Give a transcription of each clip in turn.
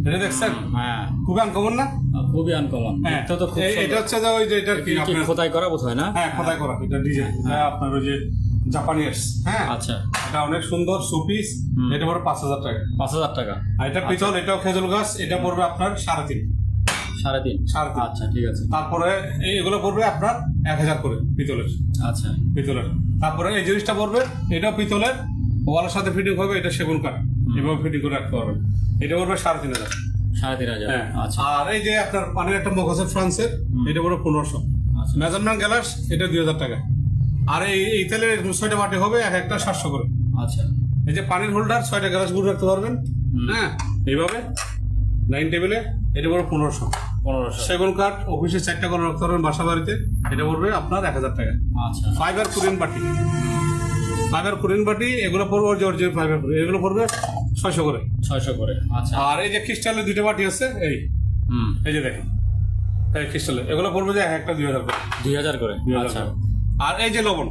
এটা দেখছেন? হ্যাঁ, খুবই আনকমন না? খুবই আনকমন। হ্যাঁ, এটা তো খুব এটা হচ্ছে যে ওই যে এটা কি আপনার খোদাই করা বোধ হয় না? হ্যাঁ, খোদাই করা এটা ডিজাইন। আপনার ওই যে জাপানিজ। হ্যাঁ, আচ্ছা, এটা অনেক সুন্দর সুপিস। এটা পড়বে 5,000 টাকা। 5,000 টাকা। আর এটা পিতল, এটাও খেজুর গাছ, এটা পড়বে আপনার 3.5। 3.5। আচ্ছা, ঠিক আছে। তারপরে এগুলো পড়বে আপনার 1,000 করে পিতলের। আচ্ছা, পিতলের। তারপরে এই জিনিসটা পড়বে, এটাও পিতলের, ওয়ালের সাথে ফিটিং হবে, এটা সেগুন কাঠ, এভাবে ফিটিং করে রাখতে পারবেন। এটা পড়বে 3,500। 3,500। হ্যাঁ, আচ্ছা, আর এই যে আপনার পানির একটা মগ আছে ফ্রান্সের, এটা পড়বে 1500। আচ্ছা, মেজারমেন্ট গ্লাস এটা 2,000 টাকা। আর এই তেলের 6টা বাটি হবে, এক একটা 700 করে। আচ্ছা, এই যে পানির হোল্ডার 6টা গ্লাস গুলো রাখতে পারবেন। হ্যাঁ, এইভাবে ডাইনিং টেবিলে, এটা পড়বে 1500। 1500। সেগুন কাঠ অফিসে 4টা করে রাখতে পারবেন বাসা বাড়িতে, এটা পড়বে আপনার 1,000 টাকা। আচ্ছা, ফাইবার কুরিন বাটি, ফাইবার কুরিন বাটি এগুলো পড়বে অরিজিনাল ফাইবার কুরিন, এগুলো পড়বে 600 করে। 600 করে। আচ্ছা, আর এই যে ক্রিস্টালের 2টা বাটি আছে, এই যে দেখেন, এই ক্রিস্টালের এগুলো পড়বে যে একটা 2,000 করে। 2,000 করে। 2,000 আচ্ছা, করে। আর এই যে লবণ,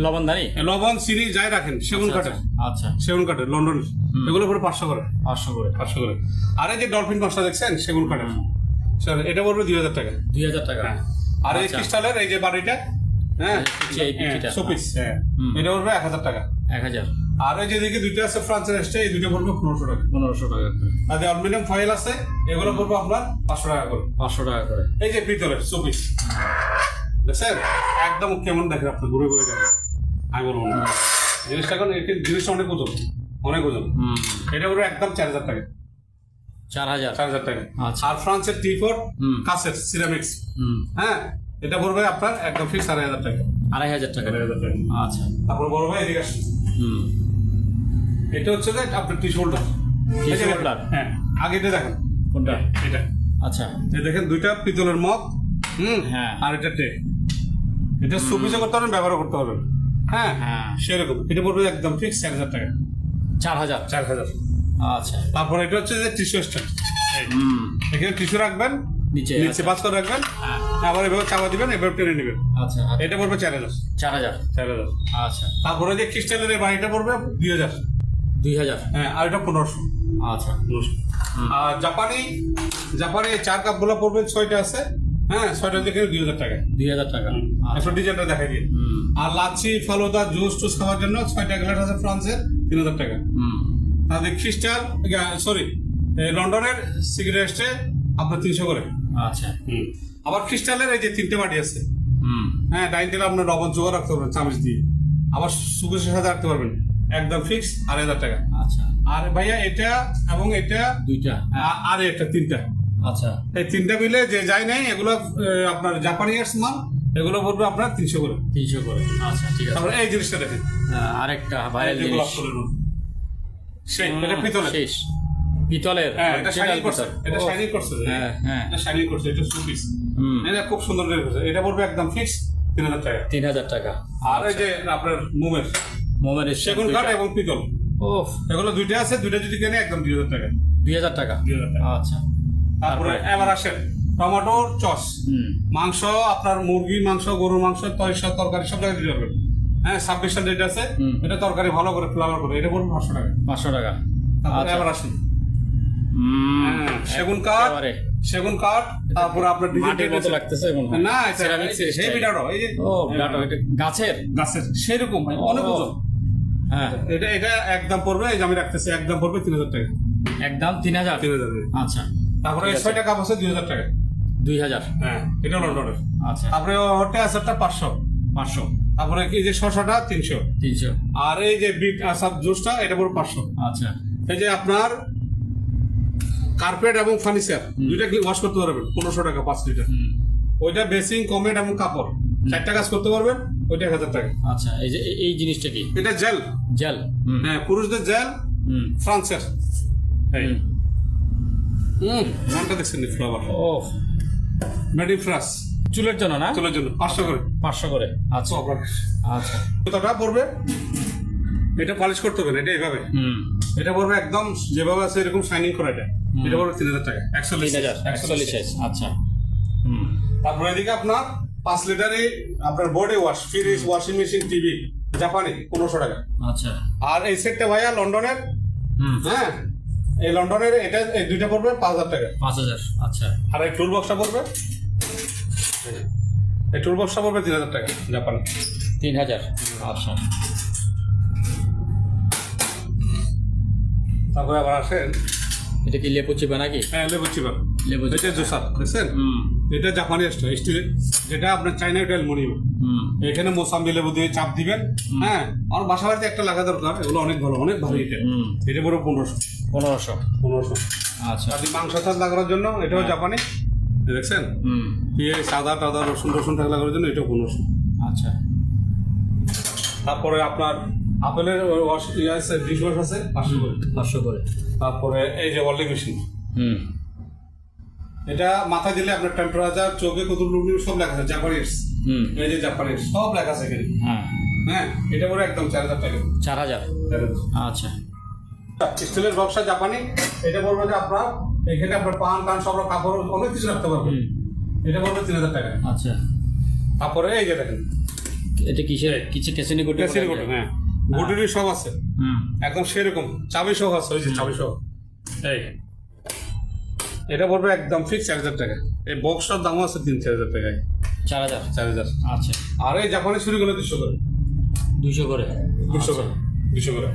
লবণদানি। লবণ চিনি যাই রাখেন সেগুন কাঠের, আচ্ছা, সেগুন কাঠের লন্ডনের, এগুলো পড়বে 500 করে। 500 করে। 500 করে। আর এই যে ডলফিন মাছটা দেখছেন সেগুন কাঠের, এটা পড়বে 2,000 টাকা। 2,000 টাকা। আর এই আচ্ছা। ক্রিস্টালের এই যে বাটিটা, হ্যাঁ, এই পিচিটা। শোপিস, হ্যাঁ, এটা পড়বে 1,000 টাকা। 1,000। আর এই যে দিকে দুইটা আছে ফ্রান্সের এসছে, এই দুইটা পড়বে 1500 টাকা। 1500 টাকা করে। আর যে অ্যালুমিনিয়াম ফয়েল আছে, এগুলো পড়বে আপনার 500 টাকা করে। 500 টাকা করে। এই যে পিতলের শোপিস দেখছেন, একদম কেমন দেখেন, আপনি ঘুরে ঘুরে দেখেন, আমি বলবো না জিনিসটা, এখন জিনিসটা অনেক ওজন, অনেক ওজন। এটা পড়বে একদম 4,000 টাকা। 4,000। 4,000 টাকা। আচ্ছা। আর ফ্রান্সের টি-পট কাঁচের সিরামিক্স, হ্যাঁ, এটা পড়বে আপনার একদম ফিক্স 2,500 টাকা। 2,500 টাকা। 2,500 টাকা। আচ্ছা। তারপর বড় ভাই এদিকে আসুন। এটা হচ্ছে যে আপনার টি শোল্ডার। Tissue holder? হ্যাঁ, আগে এটা দেখেন, কোনটা? এটা আচ্ছা, এই দেখেন, দুইটা পিতলের মগ, হ্যাঁ, আর এটা ট্রে। এটা সুপিসও করতে পারবেন, ব্যবহার করতে পারবেন। হ্যাঁ, হ্যাঁ। সেরকম এটা পড়বে একদম ফিক্স 4,000 টাকা। 4,000। 4,000। আচ্ছা। তারপর এটা হচ্ছে যে টিস্যু স্ট্যান্ড, এখানে টিস্যু রাখবেন, নিচে। নিচে বাস করে রাখবেন, হ্যাঁ। আবার এভাবে চাপা দিবেন, এভাবে টেনে নেবেন। আচ্ছা, এটা পড়বে 4,000। 4,000। 4,000। আচ্ছা, তারপরে যে ক্রিস্টালের এই বাড়িটা পড়বে 2,000। 2,000। হ্যাঁ, আর এটা 1500। আচ্ছা, আর জাপানি এই 4 কাপ গুলো পড়বে, 6টা আছে। হ্যাঁ, 6টা থেকে 2,000 টাকা। 2,000 টাকা। এখন ডিজাইনটা দেখাই দিই। আর লাচ্ছি, ফালুদা, জুস টুস খাওয়ার জন্য 6টা গ্লাস আছে ফ্রান্সের, 3,000 টাকা। তাদের খ্রিস্টান লন্ডনের সিগারেট আপনার 300 করে। আচ্ছা। আবার খ্রিস্টানের এই যে 3টে বাটি আছে, হ্যাঁ, ডাইনিং টেবিলে আপনার লবণ জোগাড় রাখতে পারবেন চামচ দিয়ে, আবার সুকেশের সাথে রাখতে পারবেন, একদম ফিক্স 2,500 টাকা। আচ্ছা। আর ভাইয়া এটা এবং এটা দুইটা। আর একটা 3টা, আচ্ছা, এই 3টা মিলে যে যাই নাই, এগুলো আপনার জাপানিজ মাল, এগুলো পড়বে আপনার 300 করে। 300 করে। আচ্ছা, ঠিক আছে। তারপরে এই জিনিসটা দেখেন, আরেকটা ভাইরাল জিনিস। সেই এটা পিতলের, শেষ পিতলের। হ্যাঁ, এটা শাইনিং করছে, এটা শাইনিং করছে, হ্যাঁ, হ্যাঁ, এটা শাইনিং করছে, এটা সুপিস, এটা খুব সুন্দর করে করছে। এটা পড়বে একদম ফিক্স 3,000 টাকা। 3,000 টাকা। আর এই যে আপনার মোমের সেগুন কাঠ এবং পিতল, ওফ, এগুলো দুইটা আছে, দুইটা যদি কেনে একদম 2,000 টাকা। 2,000 টাকা। 2,000 টাকা। আচ্ছা। তারপরে এবার আসেন টমেটোর চস, মাংস, আপনার মুরগি মাংস, গরুর মাংস, তরকারি সব জায়গায় দিতে পারবেন। হ্যাঁ, 26টা রেট আছে, এটা তরকারি ভালো করে ফ্লেভার করে, এটা পড়বে 500 টাকা। 500 টাকা। তারপরে এবার আসেন সেগুন কাঠ, সেগুন কাঠ, তারপরে আপনার মাটির মতো লাগতেছে মনে হয়। না, এটা সেই বিটারও, এই যে ও বিরাটো, এটা গাছের সেরকম ভাই, অনেক ওজন। হ্যাঁ, এটা একদম পড়বে, এই যে আমি রাখতেছি, একদম পড়বে 3,000 টাকা। একদম 3,000। 3,000। আচ্ছা। তারপরে 6টা কাপ আছে 2,000 টাকা। 2,000। হ্যাঁ, এটা লন্ডনের। আচ্ছা। তারপরে ওটা আছে 500। 500। তারপরে এই যে শসাটা 300। 300। আর এই যে বিট আসার জুসটা, এটা পড়বে 500। আচ্ছা। এই যে আপনার কার্পেট এবং ফার্নিচার দুইটা ওয়াশ করতে পারবেন 1500 টাকা 5 লিটার। ওইটা বেসিং, কমেট এবং কাপড় 4টা কাজ করতে পারবেন, ওইটা 1,000 টাকা। আচ্ছা, এই যে এই জিনিসটা কি? এটা জেল, জেল। হ্যাঁ, পুরুষদের জেল, ফ্রান্সের। এই নামটা দেখছেন, ফ্লাওয়ার, ও মেড ইন ফ্রান্স, চুলের জন্য না? চুলের জন্য 500 করে। 500 করে। আচ্ছা। আচ্ছা, কতটা পড়বে? এটা পলিশ করতে হবে, এটা এইভাবে, এটা পড়বে একদম যেভাবে আছে এরকম শাইনিং করা, এটা পড়বে 3,000 টাকা। 140। আচ্ছা। তারপরে এদিকে আপনার 5 লিটারে আপনার বোর্ডে wash, fridge, washing machine, TV, জাপানি 1500 টাকা। আচ্ছা। আর এই সেটটা ভাইয়া লন্ডনের, হ্যাঁ, এই লন্ডনের এটা এই দুইটা পড়বে 5,000 টাকা। 5,000। আচ্ছা আর এই টুল বক্সটা পড়বে, এই টুল বক্সটা পড়বে 3,000 টাকা জাপান। 3,000। আচ্ছা তারপরে আবার আসেন, এটা কি লেবু চিপা নাকি? হ্যাঁ লেবু চিপা, লেবু চিপা। এটা জুসার দেখছেন, এটা জাপানি স্টিল, যেটা আপনার চাইনা এটা অ্যালুমিনিয়াম। এখানে মোসাম্বি লেবু দিয়ে চাপ দিবেন। হ্যাঁ, আর বাসা বাড়িতে একটা লাগা দরকার, এগুলো অনেক ভালো, অনেক ভালো। এটা এটা পুরো 1500। আচ্ছা আপনি মাংস চাষ লাগানোর জন্য এটাও জাপানি, দেখছেন। পেঁয়াজ সাদা টাদা রসুন টাকা লাগানোর জন্য এটাও 1500। আচ্ছা তারপরে আপনার আপেলের ডিশ ওয়াশ আছে 500 করে। 500 করে। তারপরে এই যে ওয়ার্লিং মেশিন, এটা মাথায় দিলে আপনার টেম্পারেচার, চোখে কত সব লেখা আছে জাপানিজ। এই যে জাপানিজ সব লেখা আছে এখানে। হ্যাঁ, এটা পুরো একদম 4,000 টাকা। 4,000। আচ্ছা স্টিলের বক্সা জাপানি, এটা বলবো যে আপনার এখানে আপনার পান সব কাপড় অনেক কিছু রাখতে পারবেন। এটা বলবো 3,000 টাকা। আচ্ছা তারপরে এই যে দেখেন, এটা কিসের কেসিনি গুটি? হ্যাঁ, গুটির সব আছে একদম সেরকম, চাবি সহ আছে, ওই যে চাবি সহ। এই এটা বলবো একদম ফিক্স 4,000 টাকা। এই বক্সটার দাম আছে 3-4,000 টাকায়। 4,000। আচ্ছা, আর এই জাপানি ছুরিগুলো 200 করে। 200 করে। 200 করে।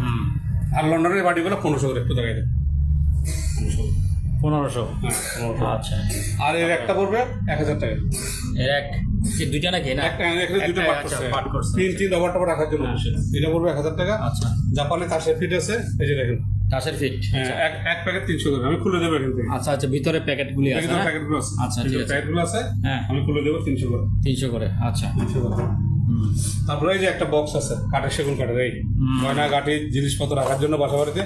আর লন্ডনের বাটিগুলো 1500 করে। একটু দেখাই দেন, 1500। আচ্ছা, আর এর একটা পড়বে 1,000 টাকা। এর এক কি দুইটা নাকি? না, এখানে দুটো পার্ট করছে, তিন ডবল টপ রাখার জন্য। এটা পড়বে 1,000 টাকা। আচ্ছা, জাপানে কাশের ফিট আছে, এই যে দেখেন কাশের ফিট। এক প্যাকেট 300 করে। আমি খুলে দেবো এখান থেকে। আচ্ছা আচ্ছা, ভিতরে প্যাকেটগুলি আছে। প্যাকেটগুলো আছে। আচ্ছা, ঠিক আছে, প্যাকেটগুলো আছে। হ্যাঁ, আমি খুলে দেবো 300 করে। 300 করে। আচ্ছা, 300 করে। তারপরে এই যে একটা বক্স আছে কাঠের, সেগুন কাঠের, এই গয়না গাঠি জিনিসপত্র রাখার জন্য বাসা বাড়িতে।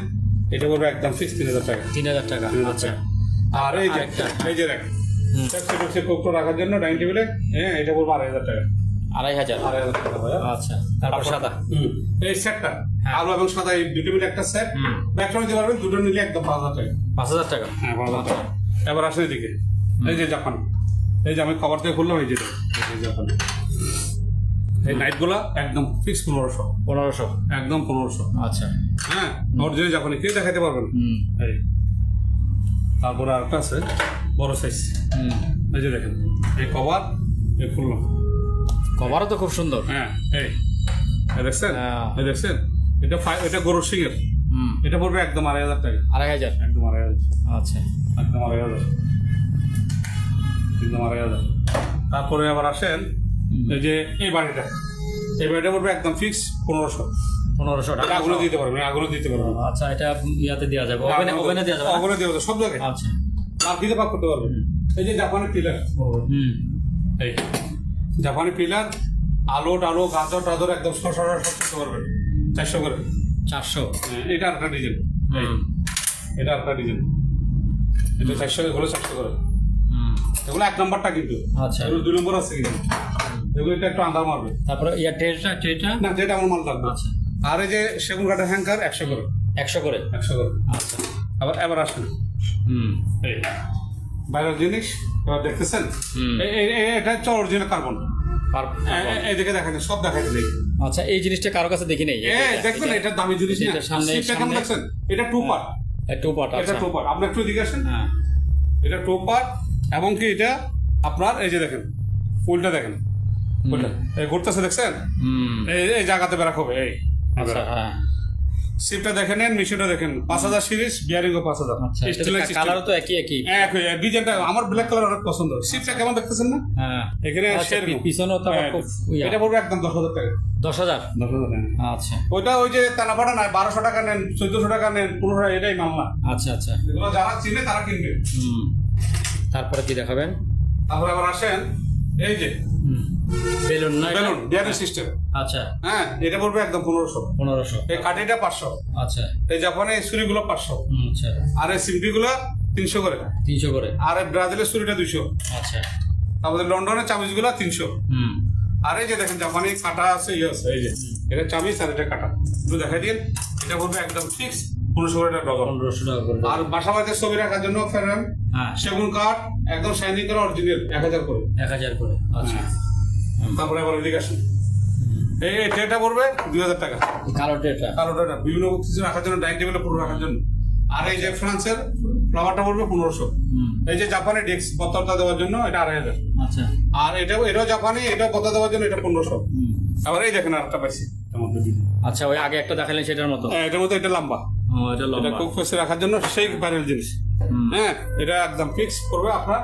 এটা পড়বে একদম ফিক্স 3,000 টাকা। 3,000 টাকা। আচ্ছা, আর এই যে এই যে দেখেন কোকটো রাখার জন্য ডাইনিং টেবিলে, হ্যাঁ, এটা পড়বে 2,500 টাকা। 2,500 টাকা ভাইয়া। আচ্ছা, তারপর সাদা এই সেটটা আলু এবং সাদা এই দুটো মিলে একটা সেট ব্যাকটা নিতে পারবেন। দুটো নিলে একদম 5,000 টাকা। 5,000 টাকা। হ্যাঁ, 5,000 টাকা। এবার আসেন এদিকে, এই যে জাপান, এই যে আমি কভার থেকে খুললাম, এই যে জাপান এই নাইটগুলো একদম ফিক্স 1500। একদম 1500। আচ্ছা, হ্যাঁ, অরিজিনাল জাপানি কেউ দেখাতে পারবে না। এই তারপরে আরেকটা আছে বড় সাইজ, এই যে দেখেন, এই কভার এই খুললাম। কভারও তো খুব সুন্দর। হ্যাঁ, এই দেখছেন, এই দেখছেন, এটা গরুর সিংয়ের। এটা পড়বে একদম 2,500 টাকা। 2,500। একদম 2,500। আচ্ছা, একদম 2,500। একদম 2,500। তারপরে আবার আসেন এই যে এই বাড়িটা পড়বে একদম ফিক্স 1500 টাকা। আগুনে দিতে পারবেন, আগুনে দিতে পারবেন। আচ্ছা, এটা ইয়াতে দেওয়া যাবে, ওভেনে দেওয়া যাবে। ওভেনে দেওয়া যাবে সব জায়গায়। আচ্ছা, আর দিতে পাক করতে পারবেন। এই যে জাপানি পিলার, এই জাপানি পিলার, আলো টালো গাজর টাজর একদম সব করতে পারবেন। 400 করে। 400। এটা একটা ডিজাইন, এটা একটা ডিজাইন, এটা 400 করে, 400 করে। এগুলো 1 নম্বরটা কিন্তু। আচ্ছা, এগুলো 2 নম্বর আছে কিন্তু, এগুলো এটা একটু আন্দার মারবে। তারপরে ট্রেটা না, যেটা আমার মাল লাগবে। আচ্ছা, আর এই যে সেগুন কাঠের হ্যাঙ্কার 100 করে। 100 করে। 100 করে। আচ্ছা, এবার আসেন এই বাইরের জিনিস, এবার দেখতেছেন, এটা হচ্ছে অরিজিনাল কার্বন। এইদিকে দেখেন, সব দেখাইতে দেখি। আচ্ছা, এই জিনিসটা কারো কাছে দেখি নাই। দেখবেন, এটা দামি জিনিস না। সিটটা কেমন দেখছেন? এটা 2 পার্ট। এটা 2 পার্ট। এটা 2 পার্ট। আপনি একটু এদিকে আসেন। হ্যাঁ, এটা 2 পার্ট, এবং কি এটা আপনার এই যে দেখেন ফুলটা দেখেন, ফুলটা এই ঘুরতেছে দেখছেন, এই জায়গাতে বেরাক হবে। এই আচ্ছা, হ্যাঁ, সিপটা দেখেন, মেশিনটা দেখেন, 5,000 সিরিজ, বিয়ারিংও 5,000। কালারও তো একই। ডিজাইনটা আমার ব্ল্যাক কালার অনেক পছন্দ। সিপটা কেমন দেখতেছেন না? হ্যাঁ, এখানে পিছনেও তো খুব। এটা পড়বে একদম 10,000 টাকা। 10,000। 10,000 টাকা। আচ্ছা, ওইটা ওই যে তানাপাটা নাই, 1200 টাকা নেন, 1400 টাকা নেন, 1500, এটাই মামলা। আচ্ছা আচ্ছা, এগুলো যারা চিনে তারা কিনবে। তারপরে কি দেখাবেন? তারপরে আবার আসেন এই যে বেলুন, না বেলুন বিয়ারিং সিস্টেম। আচ্ছা, হ্যাঁ, এটা পড়বে একদম 1500। এই কাঠিটা 500। আচ্ছা, এই জাপানে ছুরিগুলো 500। আচ্ছা, আর এই সিম্পিগুলো 300 করে। 300 করে। আর এই ব্রাজিলের ছুরিটা 200। আচ্ছা, তারপরে লন্ডনের চামিচগুলো 300। আর এই যে দেখেন জাপানি কাটা আছে, আছে, এই যে এটা চামিচ আর এটা কাটা, একটু দেখাই দিন। এটা বলবে একদম ফিক্স 1500 করে ডজন। 1500 টাকা করে। আর বাসা বাড়িতে ছবি রাখার জন্য ফেরেন, সেগুন কাঠ একদম শাইনিং করে অরিজিনাল 1000 করে। 1000 করে। আচ্ছা, তারপরে আবার ওইদিকে আসেন, এই ট্রেটা পড়বে 2,000 টাকা। কালো ট্রেটা। বিভিন্ন কিছু রাখার জন্য, ডাইনিং টেবিলে পুরো রাখার জন্য। আর এই যে ফ্রান্সের ফ্লাওয়ারটা পড়বে 1500। এই যে জাপানি ডেস্ক পত্রটা দেওয়ার জন্য এটা 2500। আচ্ছা আর এটাও জাপানি, এটা পত্র দেওয়ার জন্য এটা 1500। আবার এই দেখেন আরেকটা পাইছি এটার মধ্যে। আচ্ছা, ওই আগে একটা দেখালেন সেটার মতো। হ্যাঁ, এটার মধ্যে এটা লম্বা, ও এটা এটা লম্বা। কুক ফেসে রাখার জন্য সেই ভাইরাল জিনিস। হ্যাঁ, এটা একদম ফিক্স পড়বে আপনার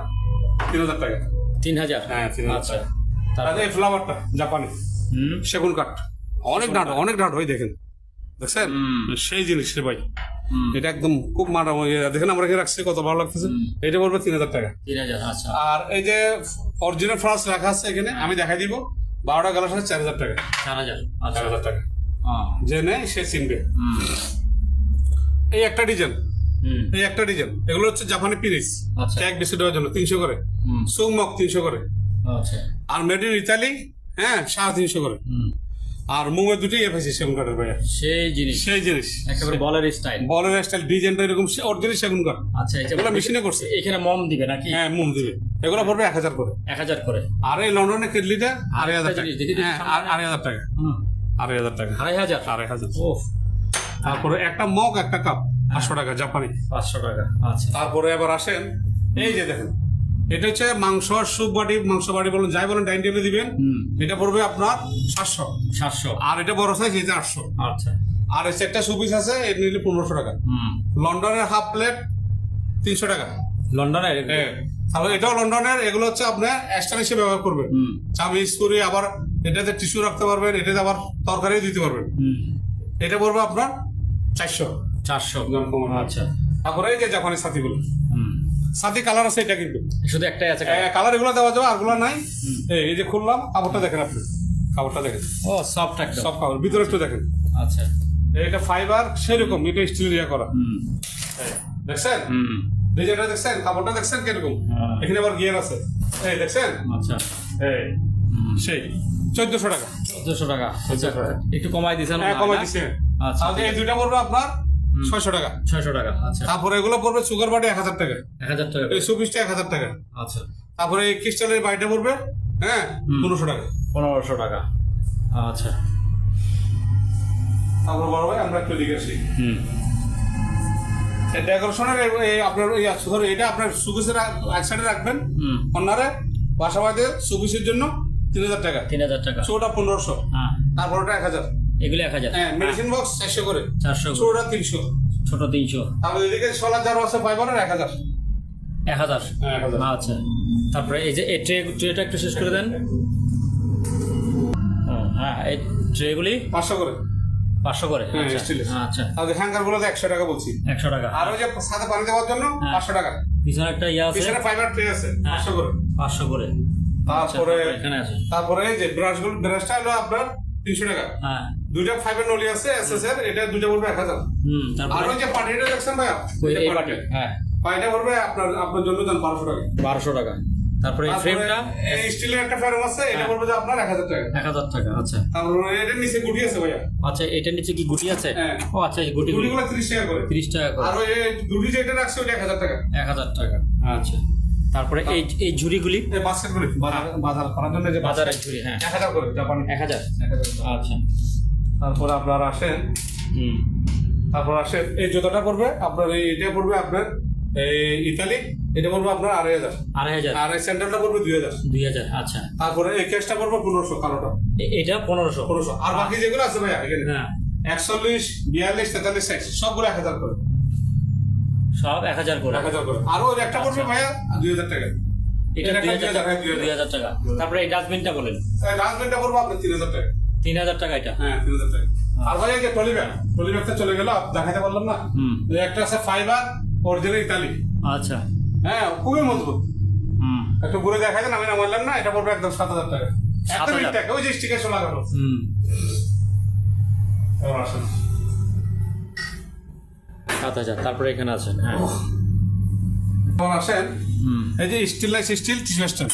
3000 টাকা। 3000। হ্যাঁ, 3000 আচ্ছা টাকা। আর এই ফ্লাওয়ারটা জাপানি সেগুন কাঠ, অনেক ডাঁট হয়, দেখেন দেখছেন সেই জিনিস রে ভাই। এটা একদম খুব মারা দেখেন আমরা এখানে রাখছি, কত ভালো লাগতেছে। এটা পড়বে 3000 টাকা। 3000। আচ্ছা, আর এই যে অরিজিনাল ফ্রান্স রাখা আছে এখানে, আমি দেখাই দিব। 12টা গ্লাস আছে 4000 টাকা। 4000। আচ্ছা 4000 টাকা। যে নেয় সে চিনবে। এই একটা ডিজাইন, এগুলো হচ্ছে জাপানি পিরিস, আচ্ছা। কেক বেশি দেওয়ার জন্য 300 করে, সুমক 300 করে, আচ্ছা। আর মেড ইন ইতালি 350 করে। আর মুমের দুটি এফেছি সেগুন কাঠের ভাইয়া, সেই জিনিস একেবারে বলের স্টাইল ডিজাইনটা এরকম অরিজিনাল সেগুন কাঠ। আচ্ছা, এগুলো মেশিনে করছে। এখানে মম দিবে নাকি? হ্যাঁ, মোম দিবে। এগুলো পড়বে 1000 করে। 1000 করে। আর এই লন্ডনের কেটলিটা 2500 টাকা। জিনিস দেখি, হ্যাঁ, 2500 টাকা। 2500 টাকা। 2500। ওহ। তারপরে একটা মগ, একটা কাপ 500 টাকা জাপানি। 500 টাকা। আচ্ছা। তারপরে এবার আসেন, এই যে দেখেন, এটা হচ্ছে মাংস বাড়ি বলুন, যাই বলেন, ডাইনিং টেবিলে দিবেন। এটা পড়বে আপনার 700। আর এটা বড় সাইজ, এটা 800। আচ্ছা। আর এই সেটটা সুপিস আছে, এটা নিলে 1500 টাকা। লন্ডনের হাফ প্লেট 300 টাকা। লন্ডনের? হ্যাঁ। তাহলে এটাও লন্ডনের। এগুলো হচ্ছে আপনার এক্সট্রা হিসেবে ব্যবহার করবেন, চামিচ করে। আবার এটাতে টিস্যু রাখতে পারবেন, এটাতে আবার তরকারিও দিতে পারবেন। এটা পড়বে আপনার 400। আচ্ছা। তারপরে এই যে জাপানি ছাতিগুলো, ছাতি কালার আছে, এটা কিন্তু শুধু একটাই আছে কালার। এগুলো দেওয়া যাবে, আরগুলো নাই। এই যে খুললাম, কাপড়টা দেখেন আপনি, কাপড়টা দেখেন। ও সফট একদম। সব কাপড়, ভিতরে একটু দেখেন। আচ্ছা। এটা ফাইবার সেরকম, এটা স্টিল ইয়া করা। দেখছেন ডিজাইনটা, দেখছেন কাপড়টা, দেখছেন কিরকম। এখানে আবার গিয়ার আছে, এই দেখছেন। আচ্ছা। এই সেই 1400 টাকা। 1400 টাকা। আচ্ছা, একটু কমাই দিছেন? হ্যাঁ, কমাই দিচ্ছেন। আচ্ছা। তাহলে এই দুইটা পড়বে আপনার 600 টাকা। 600 টাকা। আচ্ছা। তারপরে এগুলো পড়বে সুগার বাটি 1000 টাকা। 1000 টাকা। এই সুপিসটা 1000 টাকা। আচ্ছা। তারপরে এই ক্রিস্টালের বাড়িটা পড়বে 1500 টাকা। 1500 টাকা। আচ্ছা। তারপর বড় ভাই আমরা একটু দিকে আসি। ডেকোরেশনের আপনার ধরো, এটা আপনার সুপিসের এক সাইডে রাখবেন, কর্নারে বাসা বাড়িতে সুপিসের জন্য 3000 টাকা। 3000 টাকা। ছোটটা 1500। তারপর ওটা 1000। এগুলো 1000। হ্যাঁ, মেডিসিন বক্স 400 করে। 400। ছোটটা 300। ছোট 300। তারপরে এদিকে 16,000 আছে ফাইবারের 1000। 1000। আচ্ছা। তারপরে এই যে এই ট্রেটা একটু শেষ করে দেন। হ্যাঁ, এই ট্রেগুলি 500 করে। 500 করে। হ্যাঁ, স্টিলের। আচ্ছা। তাহলে হ্যাঙ্গার গুলো 100 টাকা বলছি। 100 টাকা। আর ওই যে সাথে পানি দেওয়ার জন্য 500 টাকা। পিছনে একটা ইয়া আছে, পিছনে ফাইবার ট্রে আছে 500 করে। 500 করে। তারপরে এখানে আছে। তারপরে এই যে ব্রাশটা হলো আপনার 300 টাকা। হ্যাঁ। দুইটা ফাইবার নলি আছে এসএস এর, এটা দুইটা পড়বে 1000। আর তারপরে ওই যে পাটিটা দেখছেন ভাইয়া, এই পাটি। হ্যাঁ, পাটিটা পড়বে আপনার জন্য দেন 1200 টাকা। 1200 টাকা। তারপরে এই ফ্রেমটা, এই স্টিলের একটা ফ্রেম আছে, এটা পড়বে যে আপনার 1000 টাকা। 1000 টাকা। আচ্ছা। তারপরে এটার নিচে গুটি আছে ভাইয়া। আচ্ছা, এটার নিচে কি গুটি আছে? হ্যাঁ। ও আচ্ছা, এই গুটিগুলো গুটিগুলো 30 টাকা করে। 30 টাকা করে। আর ওই গুটি যেটা রাখছে ওটা 1000 টাকা। 1000 টাকা। আচ্ছা। তারপরে এই ঝুড়িগুলি, এই বাস্কেটগুলি বাজার করার জন্য যে বাজারের ঝুড়ি। হ্যাঁ, 1000 করে জাপানি। 1000। আচ্ছা। তারপরে আপনার আসেন, এই জুতাটা পড়বে আপনার, এটা পড়বে আপনার এই ইতালি, এটা পড়বে আপনার 2500। 2500। আর এই স্যান্ডেলটা পড়বে 2000। 2000। আচ্ছা। তারপরে এই কেসটা পড়বে 1500, কালোটা এটা 1500। আর বাকি যেগুলো আছে ভাইয়া এখানে হ্যাঁ, 41, 42, 43 সাইজ সবগুলো 1000 করে। সব 1000 করে। 1000 করে। আর ওই একটা পড়বে ভাইয়া 2000 টাকা। এটা এটা 2000 টাকা। তারপরে এই ডাস্টবিনটা বলেন। এই ডাস্টবিনটা পড়বে আপনার 3000 টাকা। 3000 টাকা এটা। হ্যাঁ, 3000 টাকা। আর ভাইয়া যে ট্রলিব্যাগটা চলে গেল, দেখাতে পারলাম না। একটা আছে ফাইবার অরিজিনাল ইতালি। আচ্ছা। হ্যাঁ, খুবই মজবুত। একটু ঘুরে দেখাই দেন, আমি নামাইলাম না। এটা পড়বে একদম 7000 টাকা। একদম টাকা, ওই যে স্টিকার লাগানো। এবার আসেন 7000। তারপরে এখানে আছে। হ্যাঁ, এবার আসেন এই যে স্টিল টিস্যু স্ট্যান্ড,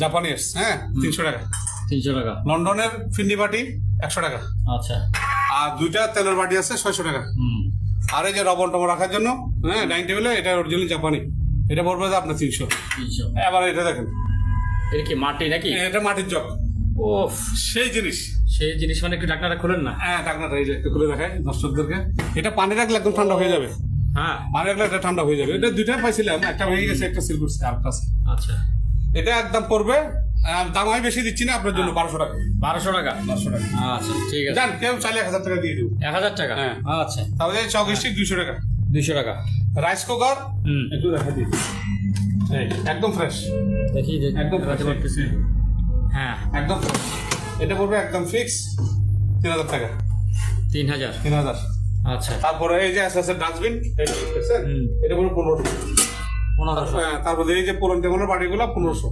জাপানিজ। হ্যাঁ, 300 টাকা। 300 টাকা। লন্ডনের ফিন্ডি বাটি 100 টাকা। আচ্ছা। আর দুইটা তেলের বাটি আছে 600 টাকা। আর এই যে রবন টবন রাখার জন্য, হ্যাঁ, ডাইনিং টেবিলে, এটা অরিজিনাল জাপানি, এটা পড়বে যে আপনার 300। এবার এটা দেখেন, এটা কি মাটি নাকি? এটা মাটির জগ। ও ওফ, সেই জিনিস। সেই জিনিস মানে একটু ঢাকনাটা খুলেন না। হ্যাঁ, ঢাকনাটা এই যে একটু খুলে দেখায় দর্শকদেরকে। এটা পানি রাখলে একদম ঠান্ডা হয়ে যাবে। হ্যাঁ, পানি রাখলে এটা ঠান্ডা হয়ে যাবে। এটা দুইটা পাইছিলাম, একটা ভেঙে গেছে, একটা সিল করছে, আরেকটা আছে। আচ্ছা, এটা একদম পড়বে, দাম আমি বেশি দিচ্ছি না আপনার জন্য, 1200 টাকা। 1200 টাকা। 1200 টাকা। আচ্ছা, ঠিক আছে। জান, কেউ চাইলে 1000 টাকা দিয়ে দেবো। 1000 টাকা। হ্যাঁ। আচ্ছা, তাহলে চক স্টিক 200 টাকা। 200 টাকা। রাইস কুকার হুম, একটু দেখা দিই, এই একদম ফ্রেশ, দেখি একদম দেখাতে পারতেছি। হ্যাঁ, একদম fresh। এটা পড়বে একদম ফিক্স 3000 টাকা। 3000। 3000। আচ্ছা, তারপরে এই যে আছে ডাস্টবিন, দেখছেন, হুম। এটা পড়বে 1500। 1500। হ্যাঁ, তারপরে এই যে পুরন টেবিলের বাড়িগুলো 1500।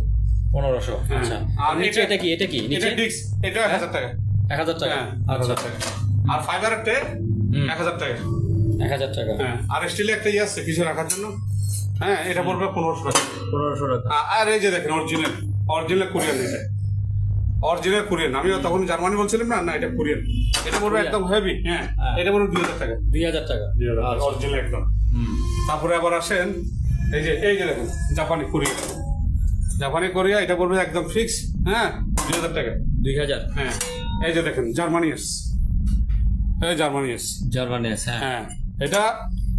1500। আচ্ছা, আর আর নিচে এটা কি? এটা কি নিচে? এটা ডিস্ক, এটা 1000 টাকা। 1000 টাকা। হ্যাঁ, আচ্ছা, 1000 টাকা। আর ফাইবারের ট্রে হুম। 1000 টাকা। 1000 টাকা। হ্যাঁ, আর স্টিলের একটা ইয়ে আছে কিছু রাখার জন্য। হ্যাঁ, এটা পড়বে 1500 টাকা। 1500 টাকা। আর এই যে দেখেন অরিজিনাল কোরিয়ান, এটা অরিজিনাল কোরিয়ান। আমি তখন জার্মানি বলছিলাম না, না এটা কোরিয়ান। এটা পড়বে একদম হেভি। হ্যাঁ, হ্যাঁ। এটা পড়বে 2000 টাকা। 2000 টাকা। আচ্ছা। অরিজিনাল একদম। হুম। তারপরে আবার আসেন এই যে দেখেন জাপানি কোরিয়া, এটা পড়বে একদম ফিক্স। হ্যাঁ, 2000 টাকা। 2000। হ্যাঁ, এই যে দেখেন জার্মানিয়াস, জার্মানি আছে। হ্যাঁ, হ্যাঁ, এটা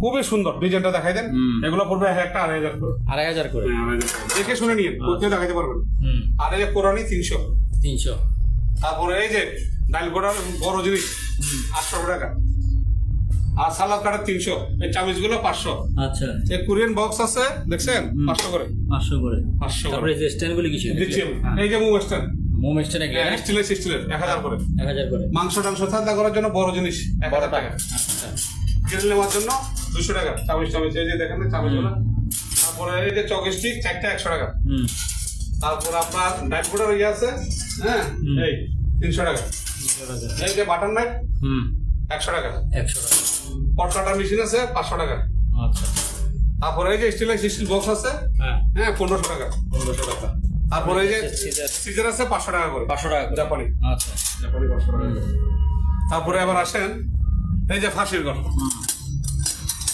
খুবই সুন্দর। ডিজাইনটা দেখাই দেন। হুম। এগুলো পড়বে একটা 2500 করে। 2500 করে। দেখে শুনে নিয়ে কোথাও দেখাতে পারবেন। হুম। আর এই যে কোরআনি 300। 300। তারপরে এই যে ডাইল গোড়ার বড় জিনিস 800 টাকা। আর সালাদ কাটার 300। এই চামিচগুলো 500। আচ্ছা, এই কোরিয়ান বক্স আছে দেখছেন, 500 করে। 500 করে। 500 করে তারপরে এই যে স্ট্যান্ডগুলি কিছু দিচ্ছি আমি। এই যে মুভ স্ট্যান্ড, মোম স্ট্যান্ড এগুলো না? স্টিলের 1000 করে। 1000 করে। মাংস টাংস ঠান্ডা করার জন্য বড় জিনিস 1000 টাকা। আচ্ছা, কেটে নেওয়ার জন্য 200 টাকা। চামিচ এই যে দেখেন না চামিচগুলো। তারপরে এই যে চক স্টিক 4টা 100 টাকা। হুম। তারপর আপনার নাইট বোর্ডের ইয়ে আছে, হ্যাঁ, এই 300 টাকা। 300 টাকা। এই যে বাটার নাইট হুম। 100 টাকা। 100 টাকা। পট কাটার মেশিন আছে 500 টাকা। আচ্ছা, তারপরে এই যে স্টিল বক্স আছে, হ্যাঁ, হ্যাঁ, 1500 টাকা। 1500 টাকা। তারপরে এই যে সিজার সিজার আছে 500 টাকা করে। 500 টাকা করে। জাপানি আচ্ছা। 500 টাকা করে। তারপরে আবার আসেন এই যে ফাঁসির ঘর,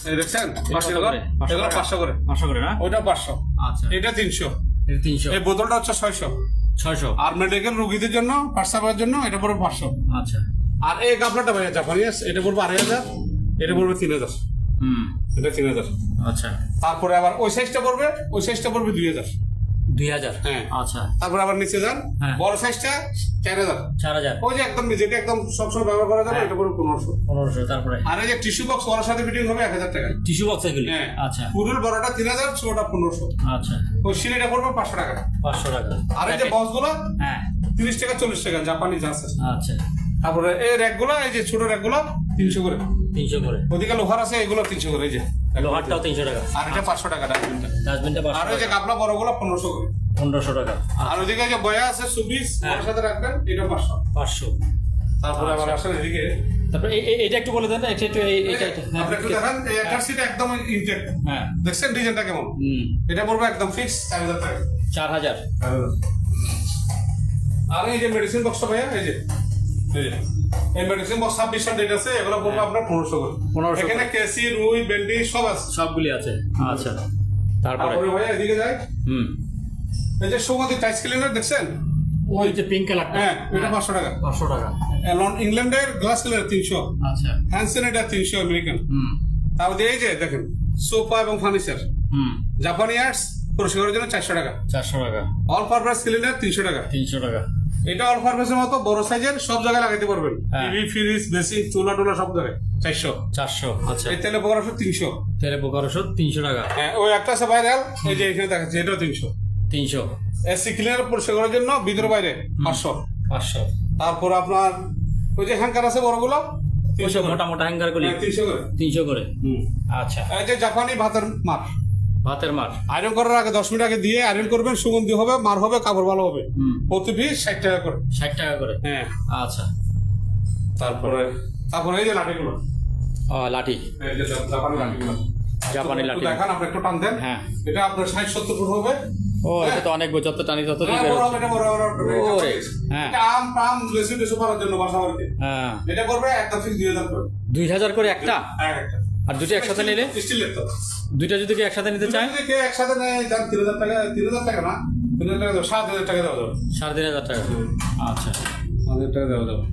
এই দেখছেন ফাঁসির ঘর, এগুলো 500 করে। 500 করে না? ওইটা 500। আচ্ছা, এটা 300। এটা 300। এই বোতলটা হচ্ছে 600। 600। আর মেডিকেল রোগীদের জন্য পার্সাবের জন্য এটা পড়বে 500। আচ্ছা। আর এই গাবলাটা ভাইয়া জাপানি এটা পড়বে 2500। এটা পড়বে 3000। হুম। এটা 3000। আচ্ছা, তারপরে আবার ওই সাইজটা পড়বে 2000। 2000। হ্যাঁ। আচ্ছা, তারপরে আবার নিচে যান, হ্যাঁ। বড় সাইজটা 4000। 4000। ওই যে একদম যেটা একদম সবসময় ব্যবহার করা যাবে, হ্যাঁ। এটা পড়বে 1500। 1500। তারপরে আর এই যে টিস্যু বক্স ওর সাথে ফিটিং হবে 1000 টাকা। টিস্যু বক্স এগুলি। হ্যাঁ। আচ্ছা, পুরুল বড়টা 3000, ছোটটা 1500। আচ্ছা, ওই সিলিটা পড়বে 500 টাকা। 500 টাকা। আর এই যে বক্সগুলো হ্যাঁ, 30 টাকা 40 টাকা জাপানি আছে। আচ্ছা, তারপরে এই র্যাকগুলো, এই যে ছোট র্যাকগুলো 300 করে। 300 করে। ওদিকে লোহার আছে, এগুলো 300 করে। এই যে লোহারটাও 300 টাকা। আর এটা 500 টাকা ডাস্টবিনটা। ডাস্টবিনটা আর 500 ওই যে টাকা। গাবলা বড়গুলো 1500 করে। 1500 টাকা। আর ওইদিকে যে বয়া আছে সুবিস, হ্যাঁ। ওর সাথে রাখবেন, এটা 500। 500। তারপরে আবার আসেন এদিকে, তারপরে এটা একটু বলে দেন না, এটা এইটা। আপনি একটু দেখেন, এই একটা সিট একদম ইনটেক। হ্যাঁ। দেখছেন ডিজাইনটা কেমন? হুম। এটা পড়বে একদম ফিক্স 4000 টাকা। 4000। আর এই যে মেডিসিন বক্সটা ভাইয়া, এই যে এই মেডিসিন বক্স 26টা ডেট আছে, এগুলো পড়বে আপনার 1500 করে। 1500 এখানে কেসি, রুই, বেন্ডি সব আছে। সবগুলি আছে। আচ্ছা, তারপরে তারপরে ভাইয়া এদিকে যাই, হুম, এই যে সুগন্ধি টাইস ক্লিনার দেখছেন, ওই যে পিঙ্ক কালারটা। হ্যাঁ, এটা 500 টাকা। 500 টাকা। ইংল্যান্ডের গ্লাস ক্লিনার 300। আচ্ছা। হ্যান্সেন এটা 300 আমেরিকান। হুম। তারপরে এই যে দেখেন সোফা এবং ফার্নিচার হুম। জাপানি আর্টস পরিষ্কারের জন্য 400 টাকা। 400 টাকা। অল পারপাস ক্লিনার 300 টাকা। 300 টাকা। এটা অল পারপাসের মতো বড় সাইজের, সব জায়গায় লাগাইতে পারবেন। হ্যাঁ। টিভি, ফ্রিজ, বেসিন, চুলা টোলা সব জায়গায় 400। 400। আচ্ছা, এই তেলে পোকার ওষুধ 300। তেলে পোকার ওষুধ 300 টাকা। হ্যাঁ, ওই একটা আছে ভাইরাল, এই যে এখানে দেখাচ্ছে, এটাও 300। 300। এসি ক্লিনার পরিষ্কার করার জন্য ভিতরে বাইরে 500। 500। তারপর আপনার ওই যে হ্যাঙ্কার আছে বড়গুলো, ওইসব মোটা মোটা হ্যাঙ্গার গুলি 300 করে। 300 করে। আচ্ছা, এই যে জাপানি ভাতের মার, ভাতের মার। আয়রন করার আগে 10 মিনিট আগে দিয়ে আয়রন করবেন, সুগন্ধি হবে, মার হবে, কাপড় ভালো হবে। হুম। প্রতি পিস 60 টাকা করে। 60 টাকা করে। হ্যাঁ। আচ্ছা, তারপরে এই যে লাঠিগুলো, লাঠি, এই যে জাপানি লাঠিগুলো, জাপানি লাঠি। একটু দেখান, আপনি একটু টান দেন। হ্যাঁ। এটা আপনার 60-70 ফুট হবে। ও, এটা তো অনেক যত টানি তত হ্যাঁ, বের বড় হচ্ছে। হবে, এটা বড় হবে, ওরে, হ্যাঁ। এটা আম লেসু করার জন্য বাসা বাড়িতে। হ্যাঁ, এটা করবে একদম ফিক্স 2000 করে। 2000 করে একটা। একটা। আর দুটো একসাথে নিলে, স্টিলের তো। দুইটা যদি কেউ একসাথে নিতে চায়, যদি কেউ একসাথে নেয়, যান 3000 টাকা, 3000 টাকা না, 3,000 টাকা দেবো, 7,000 টাকা দেওয়া যাবে। 3,500 টাকা। আচ্ছা 7,000 টাকা দেওয়া যাবে।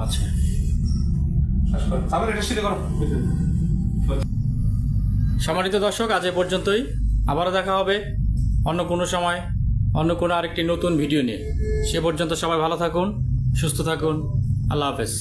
আচ্ছা। তারপরে এটা সিধে করো। সম্মানিত দর্শক, আজ এ পর্যন্তই। আবারও দেখা হবে অন্য কোনো সময়, অন্য কোনো আরেকটি নতুন ভিডিও নিয়ে। সে পর্যন্ত সবাই ভালো থাকুন, সুস্থ থাকুন। আল্লাহ হাফেজ।